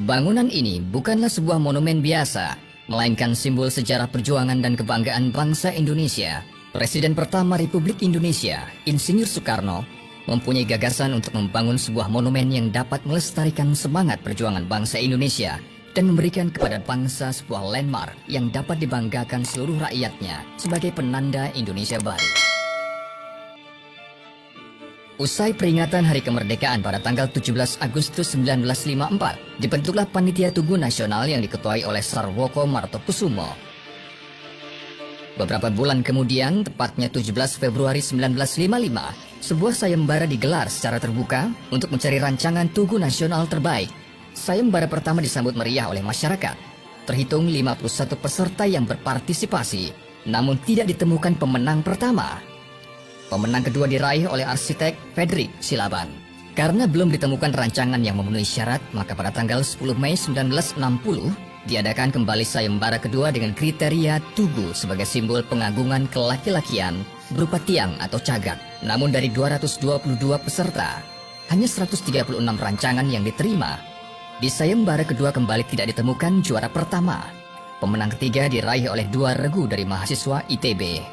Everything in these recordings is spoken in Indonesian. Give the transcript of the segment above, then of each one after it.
Bangunan ini bukanlah sebuah monumen biasa, melainkan simbol sejarah perjuangan dan kebanggaan bangsa Indonesia. Presiden pertama Republik Indonesia, Insinyur Soekarno, mempunyai gagasan untuk membangun sebuah monumen yang dapat melestarikan semangat perjuangan bangsa Indonesia dan memberikan kepada bangsa sebuah landmark yang dapat dibanggakan seluruh rakyatnya sebagai penanda Indonesia baru. Usai peringatan Hari Kemerdekaan pada tanggal 17 Agustus 1954, dibentuklah Panitia Tugu Nasional yang diketuai oleh Sarwoko Martokusumo. Beberapa bulan kemudian, tepatnya 17 Februari 1955, sebuah sayembara digelar secara terbuka untuk mencari rancangan Tugu Nasional terbaik. Sayembara pertama disambut meriah oleh masyarakat. Terhitung 51 peserta yang berpartisipasi, namun tidak ditemukan pemenang pertama. Pemenang kedua diraih oleh arsitek Frederick Silaban. Karena belum ditemukan rancangan yang memenuhi syarat, maka pada tanggal 10 Mei 1960 diadakan kembali sayembara kedua dengan kriteria tugu sebagai simbol pengagungan kelaki-lakian berupa tiang atau cagak. Namun dari 222 peserta, hanya 136 rancangan yang diterima. Di sayembara kedua kembali tidak ditemukan juara pertama. Pemenang ketiga diraih oleh dua regu dari mahasiswa ITB.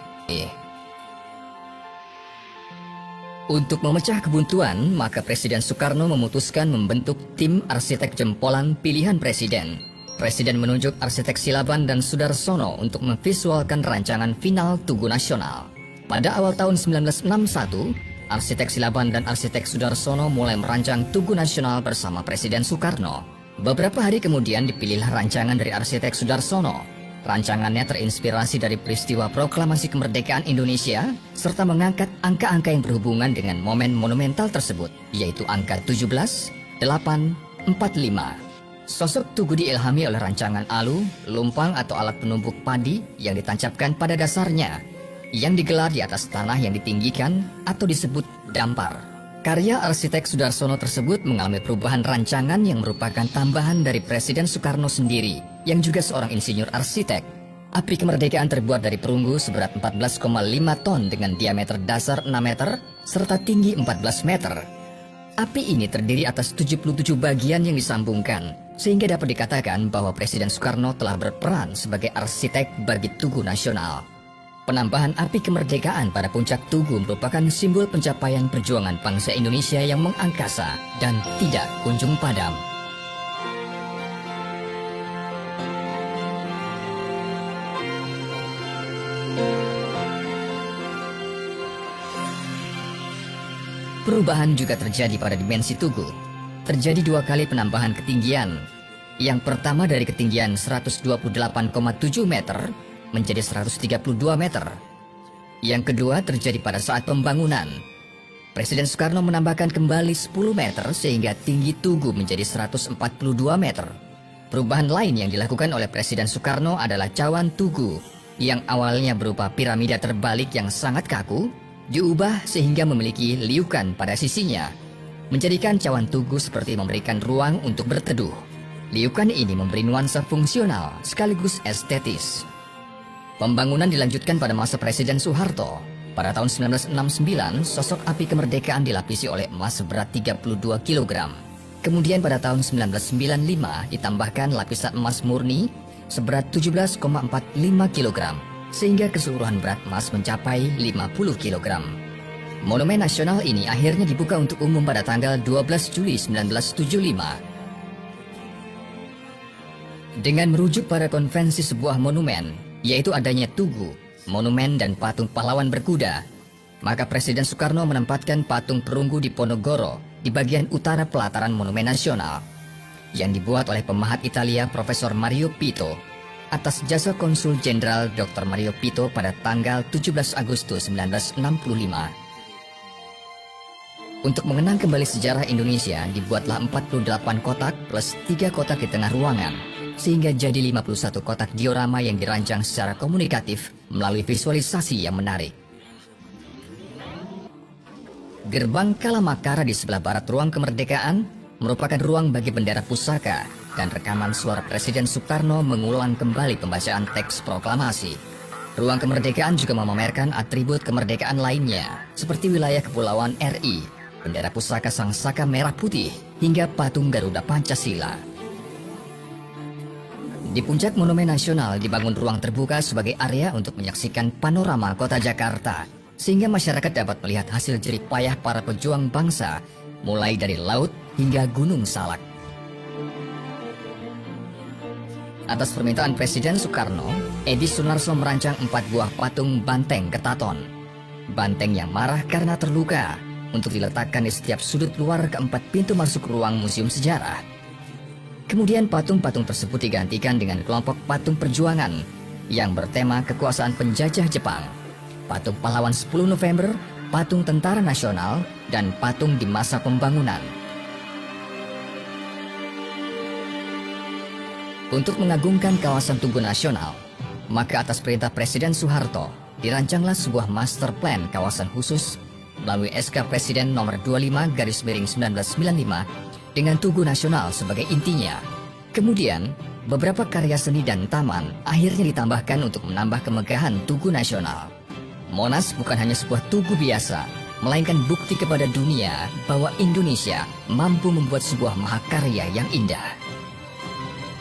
Untuk memecah kebuntuan, maka Presiden Soekarno memutuskan membentuk tim arsitek jempolan pilihan presiden. Presiden menunjuk arsitek Silaban dan Sudarsono untuk memvisualkan rancangan final Tugu Nasional. Pada awal tahun 1961, arsitek Silaban dan arsitek Sudarsono mulai merancang Tugu Nasional bersama Presiden Soekarno. Beberapa hari kemudian dipilihlah rancangan dari arsitek Sudarsono. Rancangannya terinspirasi dari peristiwa proklamasi kemerdekaan Indonesia serta mengangkat angka-angka yang berhubungan dengan momen monumental tersebut, yaitu angka 17, 8, 45. Sosok tugu diilhami oleh rancangan alu, lumpang atau alat penumbuk padi yang ditancapkan pada dasarnya, yang digelar di atas tanah yang ditinggikan atau disebut dampar. Karya arsitek Sudarsono tersebut mengalami perubahan rancangan yang merupakan tambahan dari Presiden Soekarno sendiri, yang juga seorang insinyur arsitek. Api kemerdekaan terbuat dari perunggu seberat 14,5 ton dengan diameter dasar 6 meter serta tinggi 14 meter. Api ini terdiri atas 77 bagian yang disambungkan, sehingga dapat dikatakan bahwa Presiden Soekarno telah berperan sebagai arsitek bagi Tugu Nasional. Penambahan api kemerdekaan pada puncak tugu merupakan simbol pencapaian perjuangan bangsa Indonesia yang mengangkasa dan tidak kunjung padam. Perubahan juga terjadi pada dimensi tugu. Terjadi dua kali penambahan ketinggian. Yang pertama dari ketinggian 128,7 meter menjadi 132 meter. Yang kedua terjadi pada saat pembangunan. Presiden Soekarno menambahkan kembali 10 meter sehingga tinggi tugu menjadi 142 meter. Perubahan lain yang dilakukan oleh Presiden Soekarno adalah cawan tugu yang awalnya berupa piramida terbalik yang sangat kaku, diubah sehingga memiliki liukan pada sisinya, menjadikan cawan tugu seperti memberikan ruang untuk berteduh. Liukan ini memberi nuansa fungsional sekaligus estetis. Pembangunan dilanjutkan pada masa Presiden Soeharto. Pada tahun 1969, sosok api kemerdekaan dilapisi oleh emas seberat 32 kg. Kemudian pada tahun 1995 ditambahkan lapisan emas murni seberat 17,45 kg, sehingga keseluruhan berat emas mencapai 50 kg. Monumen nasional ini akhirnya dibuka untuk umum pada tanggal 12 Juli 1975. Dengan merujuk pada konvensi sebuah monumen, yaitu adanya tugu, monumen dan patung pahlawan berkuda, maka Presiden Soekarno menempatkan patung perunggu di Ponorogo di bagian utara pelataran Monumen Nasional yang dibuat oleh pemahat Italia Profesor Mario Pito atas jasa Konsul Jenderal Dr. Mario Pito pada tanggal 17 Agustus 1965. Untuk mengenang kembali sejarah Indonesia, dibuatlah 48 kotak plus 3 kotak di tengah ruangan, sehingga jadi 51 kotak diorama yang dirancang secara komunikatif melalui visualisasi yang menarik. Gerbang Kalamakara di sebelah barat ruang kemerdekaan merupakan ruang bagi bendera pusaka dan rekaman suara Presiden Soekarno mengulang kembali pembacaan teks proklamasi. Ruang kemerdekaan juga memamerkan atribut kemerdekaan lainnya, seperti wilayah kepulauan RI, bendera pusaka Sang Saka merah putih, hingga patung Garuda Pancasila. Di puncak Monumen Nasional dibangun ruang terbuka sebagai area untuk menyaksikan panorama kota Jakarta, sehingga masyarakat dapat melihat hasil jerih payah para pejuang bangsa, mulai dari laut hingga Gunung Salak. Atas permintaan Presiden Soekarno, Edi Sunarso merancang 4 buah patung banteng Ketaton. Banteng yang marah karena terluka, untuk diletakkan di setiap sudut luar keempat pintu masuk ruang museum sejarah. Kemudian patung-patung tersebut digantikan dengan kelompok patung perjuangan yang bertema kekuasaan penjajah Jepang, patung pahlawan 10 November, patung tentara nasional, dan patung di masa pembangunan. Untuk mengagungkan kawasan Tugu Nasional, maka atas perintah Presiden Soeharto, dirancanglah sebuah master plan kawasan khusus melalui SK Presiden nomor 25/1995 dengan Tugu Nasional sebagai intinya. Kemudian, beberapa karya seni dan taman akhirnya ditambahkan untuk menambah kemegahan Tugu Nasional. Monas bukan hanya sebuah tugu biasa, melainkan bukti kepada dunia bahwa Indonesia mampu membuat sebuah mahakarya yang indah.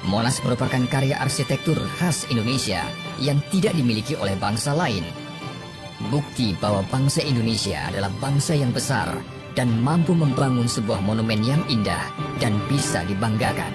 Monas merupakan karya arsitektur khas Indonesia yang tidak dimiliki oleh bangsa lain. Bukti bahwa bangsa Indonesia adalah bangsa yang besar dan mampu membangun sebuah monumen yang indah dan bisa dibanggakan.